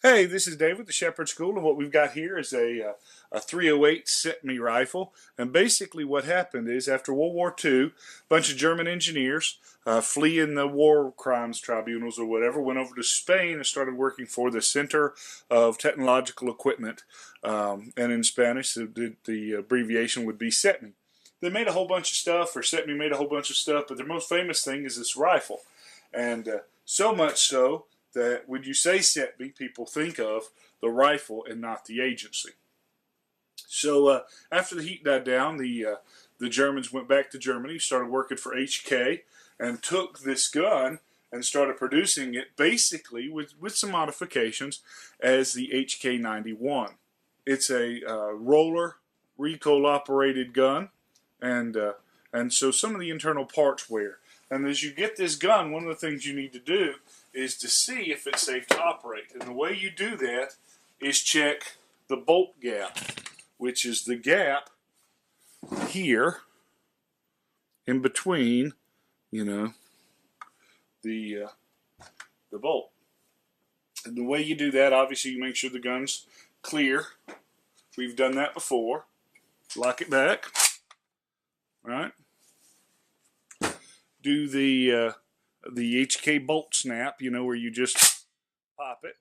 Hey, this is David, the Shepherd School, and what we've got here is a 308 Cetme rifle. And basically what happened is after World War II, a bunch of German engineers fleeing the war crimes tribunals or whatever, went over to Spain and started working for the Center of Technological Equipment. And in Spanish, the abbreviation would be Cetme. They made a whole bunch of stuff, or Cetme made a whole bunch of stuff, but their most famous thing is this rifle. And so much so that when you say Cetme, people think of the rifle and not the agency. So after the heat died down, the Germans went back to Germany, started working for HK, and took this gun and started producing it basically with some modifications as the HK91. It's a roller recoil operated gun, and so some of the internal parts wear. And as you get this gun, one of the things you need to do is to see if it's safe to operate. And the way you do that is check the bolt gap, which is the gap here in between, the bolt. And the way you do that, obviously, you make sure the gun's clear. We've done that before. Lock it back. All right. Do the HK bolt snap, where you just pop it,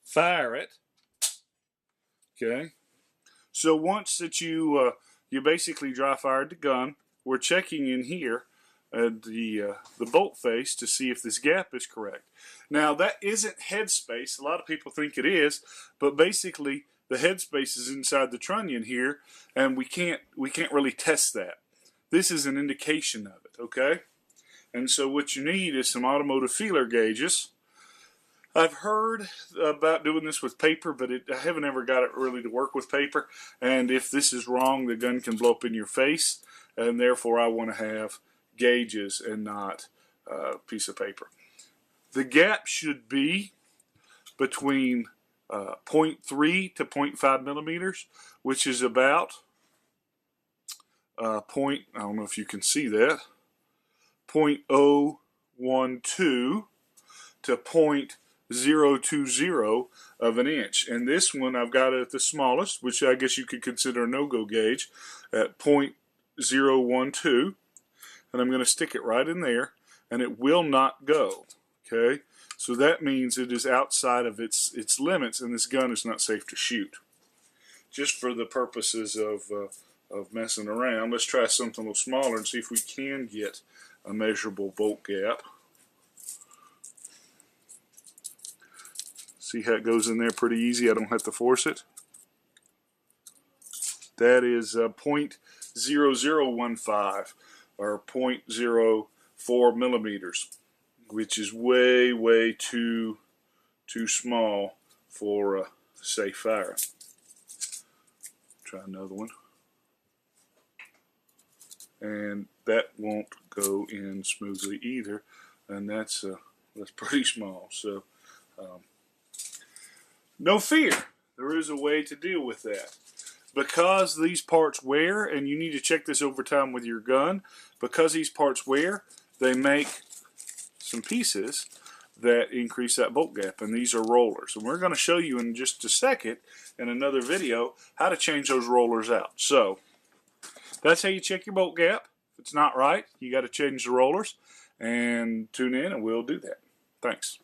fire it. Okay. So once that you basically dry fired the gun, we're checking in here at the bolt face to see if this gap is correct. Now that isn't headspace. A lot of people think it is, but basically the headspace is inside the trunnion here, and we can't really test that. This is an indication of it, okay? And so what you need is some automotive feeler gauges. I've heard about doing this with paper, but I haven't ever got it really to work with paper. And if this is wrong, the gun can blow up in your face, and therefore I want to have gauges and not a piece of paper. The gap should be between 0.3 to 0.5 millimeters, which is about I don't know if you can see that, 0.012 to 0.020 of an inch. And this one I've got it at the smallest, which I guess you could consider a no-go gauge, at 0.012. And I'm going to stick it right in there, and it will not go. Okay? So that means it is outside of its limits, and this gun is not safe to shoot. Just for the purposes of messing around, let's try something a little smaller and see if we can get a measurable bolt gap. See how it goes in there pretty easy. I don't have to force it. That is 0.0015 or 0.04 millimeters, which is way too small for safe firing. Try another one. And that won't go in smoothly either, and that's pretty small. So no fear, there is a way to deal with that. Because these parts wear, and you need to check this over time with your gun, because these parts wear, they make some pieces that increase that bolt gap, and these are rollers. And we're going to show you in just a second in another video how to change those rollers out. So that's how you check your bolt gap. If it's not right, you got to change the rollers, and tune in and we'll do that. Thanks.